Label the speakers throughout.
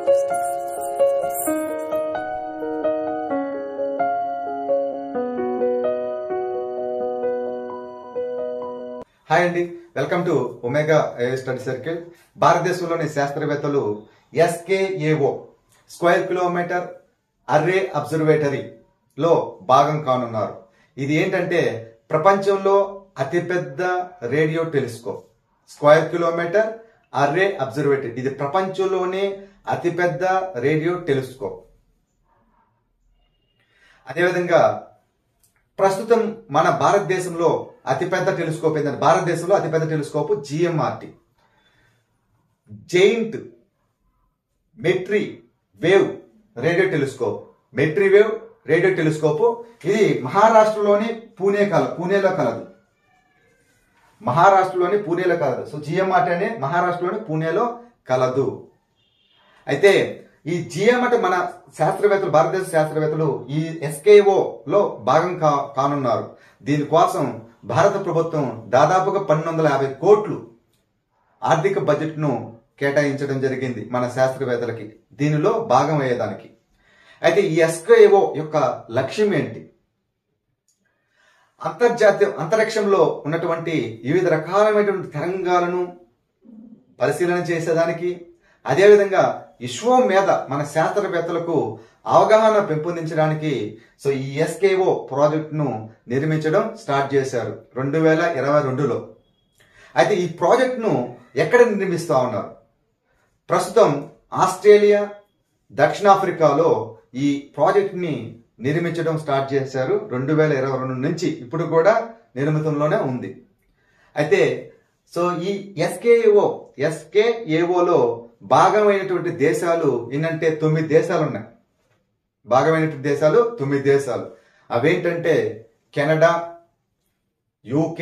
Speaker 1: Hi అండి, welcome to Omega AI study circle. భారతదేశంలోని శాస్త్రవేత్తలు SKAO స్క్వేర్ కిలోమీటర్ అర్రే అబ్జర్వేటరీలో భాగం కానున్నారు. ఇది ఏంటంటే ప్రపంచంలో అతిపెద్ద radio telescope. Square kilometre array observatory ఇది ప్రపంచంలోనే అతిపెద్ద రేడియో టెలిస్కోప్. అదేవిధంగా ప్రస్తుతం మన భారతదేశంలో అతిపెద్ద టెలిస్కోప్ ఏంటంటే భారతదేశంలో అతిపెద్ద telescope GMRT giant metre wave radio telescope. Metre wave radio telescope ఇది మహారాష్ట్రలోని పూణేలో కలదు. సో GMRT అనే మహారాష్ట్రలోని పూణేలో కలదు. అయితే ఈ GMRT మన శాస్త్రవేత్తలు, భారతదేశ శాస్త్రవేత్తలు ఈ SKAO లో భాగం కానున్నారు. దీనికోసం భారత ప్రభుత్వం దాదాపుగా 1250 కోట్లు ఆర్థిక బడ్జెట్ను కేటాయించడం జరిగింది మన శాస్త్రవేత్తలకి దీనిలో భాగం అయ్యేదానికి. అయితే ఈ SKAO యొక్క లక్ష్యం ఏంటి? అంతరిక్షంలో ఉన్నటువంటి వివిధ రకాలైనటువంటి తరంగాలను పరిశీలన చేసేదానికి, అదేవిధంగా విశ్వం మీద మన శాస్త్రవేత్తలకు అవగాహన పెంపొందించడానికి సో ఈ SKAO ప్రాజెక్టును నిర్మించడం స్టార్ట్ చేశారు 2022లో. అయితే ఈ ప్రాజెక్టును ఎక్కడ నిర్మిస్తా ఉన్నారు? ప్రస్తుతం ఆస్ట్రేలియా, దక్షిణాఫ్రికాలో ఈ ప్రాజెక్ట్ని నిర్మించడం స్టార్ట్ చేశారు 2022 నుంచి. ఇప్పుడు కూడా నిర్మితంలోనే ఉంది. అయితే సో ఈ SKAOలో భాగమైనటువంటి దేశాలు ఏంటంటే 9 దేశాలు ఉన్నాయి. భాగమైనటువంటి దేశాలు 9 దేశాలు. అవేంటంటే Canada, UK,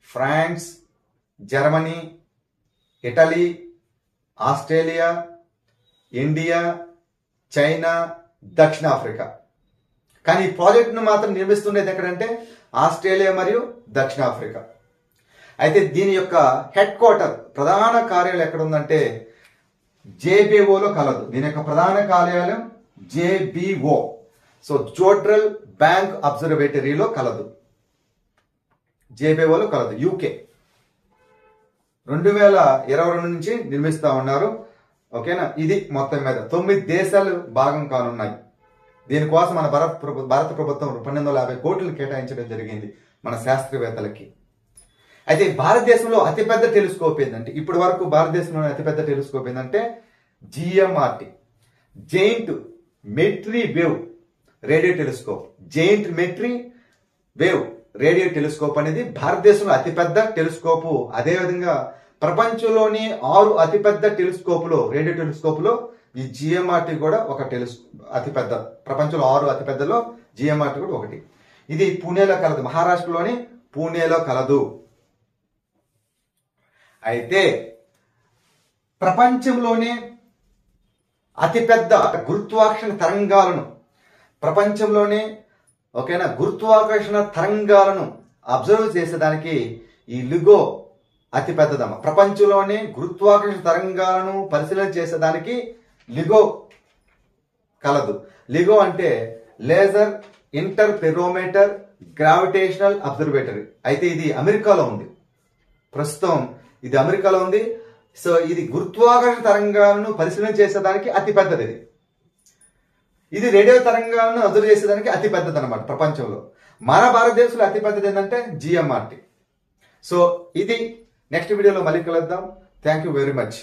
Speaker 1: France, Germany, Italy, Australia, India, China, దక్షిణాఫ్రికా. కానీ ఈ ప్రాజెక్టును మాత్రం నిర్మిస్తుండేది ఎక్కడంటే ఆస్ట్రేలియా మరియు దక్షిణాఫ్రికా. అయితే దీని యొక్క హెడ్ క్వార్టర్, ప్రధాన కార్యాలయం ఎక్కడ ఉందంటే JBOలో కలదు. దీని యొక్క ప్రధాన కార్యాలయం JBO. సో జోడ్రల్ బ్యాంక్ అబ్జర్వేటరీలో కలదు. JBOలో కలదు, UK. 2022 నుంచి నిర్మిస్తా ఉన్నారు. ఓకేనా? ఇది మొత్తం మీద 9 దేశాలు భాగం కానున్నాయి. దీనికోసం మన భారత ప్రభుత్వం 1250 కోట్లు కేటాయించడం జరిగింది మన శాస్త్రవేత్తలకి. అయితే భారతదేశంలో అతిపెద్ద టెలిస్కోప్ ఏంటంటే ఇప్పటి వరకు భారతదేశంలో అతిపెద్ద టెలిస్కోప్ ఏంటంటే GMRT giant metre wave radio telescope. Giant metre wave radio telescope అనేది భారతదేశంలో అతిపెద్ద టెలిస్కోపు. అదేవిధంగా ప్రపంచంలోని 6 అతిపెద్ద టెలిస్కోపులో, రేడియో టెలిస్కోపులో ఈ GMRT కూడా ఒక అతిపెద్ద. ప్రపంచంలో 6 అతిపెద్దలో GMRT కూడా ఒకటి. ఇది పూణేలో కలదు, మహారాష్ట్రలోని పూణేలో కలదు. అయితే ప్రపంచంలోనే అతిపెద్ద గురుత్వాకర్షణ తరంగాలను గురుత్వాకర్షణ తరంగాలను అబ్జర్వ్ చేసేదానికి ఈ LIGO అతిపెద్దదమ్మ. ప్రపంచంలోనే గురుత్వాకర్షణ తరంగాలను పరిశీలన చేసేదానికి LIGO కలదు. LIGO అంటే లేజర్ ఇంటర్ఫెరోమీటర్ గ్రావిటేషనల్ అబ్జర్వేటరీ. అయితే ఇది అమెరికాలో ఉంది. ప్రస్తుతం ఇది అమెరికాలో ఉంది. సో ఇది గురుత్వాకర్షణ తరంగాలను పరిశీలన చేసేదానికి అతిపెద్దది. ఇది రేడియో తరంగాలను అబ్జర్వ్ చేసేదానికి అతిపెద్దది అనమాట ప్రపంచంలో. మన భారతదేశంలో అతిపెద్దది ఏంటంటే GMRT. సో ఇది నెక్స్ట్ వీడియోలో మళ్ళీ కలుద్దాం. Thank you very much.